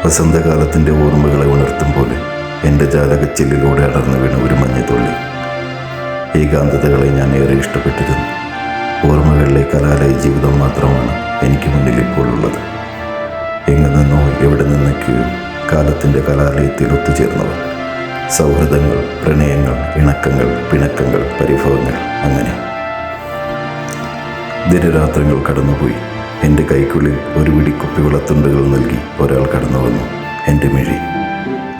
വസന്തകാലത്തിൻ്റെ ഓർമ്മകളെ ഉണർത്തും പോലെ എൻ്റെ ജാലകച്ചില്ലിലൂടെ അടർന്നു വീണ ഒരു മഞ്ഞത്തുള്ളി. ഏകാന്തതകളെ ഞാൻ ഏറെ ഇഷ്ടപ്പെട്ടിരുന്നു. ഓർമ്മകളിലെ കലാലയ ജീവിതം മാത്രമാണ് എനിക്ക് മുന്നിൽ ഇപ്പോൾ ഉള്ളത്. എങ്ങു നിന്നോ എവിടെ നിന്നൊക്കെയോ കാലത്തിൻ്റെ കലാലയത്തിൽ ഒത്തുചേർന്നവർ. സൗഹൃദങ്ങൾ, പ്രണയങ്ങൾ, ഇണക്കങ്ങൾ, പിണക്കങ്ങൾ, പരിഭവങ്ങൾ, അങ്ങനെ ദിനരാത്രങ്ങൾ കടന്നുപോയി. എൻ്റെ കൈക്കുള്ളിൽ ഒരു പിടി കുപ്പിവെള്ളത്തുണ്ടുകൾ നൽകി ഒരാൾ കടന്നു വന്നു. എൻ്റെ മിഴി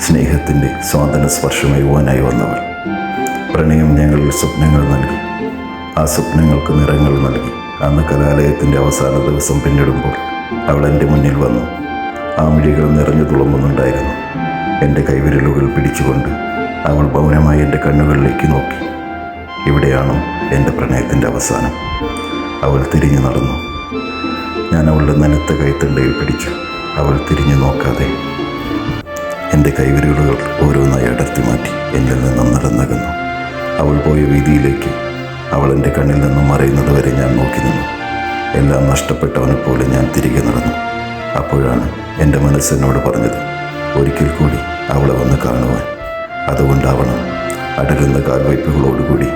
സ്നേഹത്തിൻ്റെ സ്വാതന്ത്ര്യ സ്പർശമയുവാനായി വന്നവൾ. പ്രണയം ഞങ്ങളിൽ സ്വപ്നങ്ങൾ നൽകി. ആ സ്വപ്നങ്ങൾക്ക് നിറങ്ങൾ നൽകി. അന്ന് കലാലയത്തിൻ്റെ അവസാന ദിവസം പിന്നിടുമ്പോൾ അവൾ എൻ്റെ മുന്നിൽ വന്നു. ആ മിഴികൾ നിറഞ്ഞു തുളുമ്പുന്നുണ്ടായിരുന്നു. എൻ്റെ കൈവിരലുകൾ പിടിച്ചുകൊണ്ട് അവൾ മൗനമായി എൻ്റെ കണ്ണുകളിലേക്ക് നോക്കി. ഇവിടെയാണോ എൻ്റെ പ്രണയത്തിൻ്റെ അവസാനം? അവൾ തിരിഞ്ഞു നടന്നു. ഞാൻ അവളുടെ നനത്ത കൈത്തണ്ടയിൽ പിടിച്ചു. അവൾ തിരിഞ്ഞു നോക്കാതെ എൻ്റെ കൈവിരലുകൾ ഓരോന്നായി അടർത്തി മാറ്റി എന്നിൽ നിന്നും നടന്നകന്നു. അവൾ പോയ വീതിയിലേക്ക് അവൾ എൻ്റെ കണ്ണിൽ നിന്നും മറയുന്നത് വരെ ഞാൻ നോക്കി നിന്നു. എല്ലാം നഷ്ടപ്പെട്ടവനെ പോലെ ഞാൻ തിരികെ നടന്നു. അപ്പോഴാണ് എൻ്റെ മനസ്സെന്നോട് പറഞ്ഞത്, ഒരിക്കൽ കൂടി അവളെ വന്ന് കാണുവാൻ. അതുകൊണ്ടാവണം അടരുന്ന കാൽവയ്പ്പുകളോടുകൂടി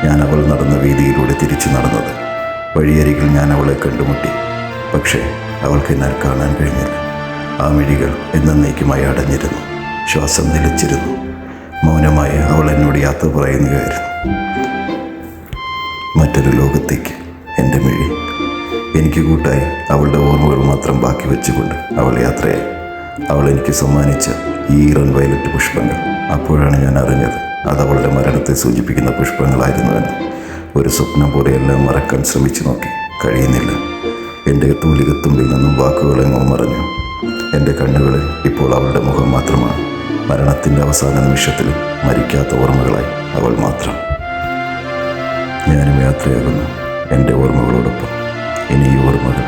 ഞാൻ അവൾ നടന്ന വീതിയിലൂടെ തിരിച്ചു നടന്നത്. വഴിയരികിൽ ഞാൻ അവളെ കണ്ടുമുട്ടി. പക്ഷേ അവൾക്ക് എന്നാൽ കാണാൻ കഴിഞ്ഞില്ല. ആ മിഴികൾ എന്നേക്കുമായി അടഞ്ഞിരുന്നു. ശ്വാസം നിലച്ചിരുന്നു. മൗനമായി അവൾ എന്നോട് യാത്ര പറയുകയായിരുന്നു. മറ്റൊരു ലോകത്തേക്ക് എൻ്റെ മിഴി. എനിക്ക് കൂട്ടായി അവളുടെ ഓർമ്മകൾ മാത്രം ബാക്കി വെച്ചുകൊണ്ട് അവൾ യാത്രയായി. അവൾ എനിക്ക് സമ്മാനിച്ച ഈ ഈറൻ വയലറ്റ് പുഷ്പങ്ങൾ. അപ്പോഴാണ് ഞാൻ അറിഞ്ഞത് അത് അവളുടെ മരണത്തെ സൂചിപ്പിക്കുന്ന പുഷ്പങ്ങളായിരുന്നുവെന്ന്. ഒരു സ്വപ്നം പോലെ എല്ലാം മറക്കാൻ ശ്രമിച്ചു നോക്കി. കഴിയുന്നില്ല. എൻ്റെ തൂലികത്തുമ്പിൽ നിന്നും വാക്കുകളെങ്ങോ മറഞ്ഞു. എൻ്റെ കണ്ണുകളിൽ ഇപ്പോൾ അവളുടെ മുഖം മാത്രമാണ്. മരണത്തിൻ്റെ അവസാന നിമിഷത്തിൽ മരിക്കാത്ത ഓർമ്മകളായി അവൾ മാത്രം. ഞാനും യാത്രയാകുന്നു എൻ്റെ ഓർമ്മകളോടൊപ്പം. ഇനി ഈ ഓർമ്മകൾ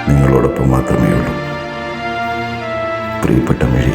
നിങ്ങളോടൊപ്പം മാത്രമേ ഉള്ളൂ. പ്രിയപ്പെട്ട മിഴി.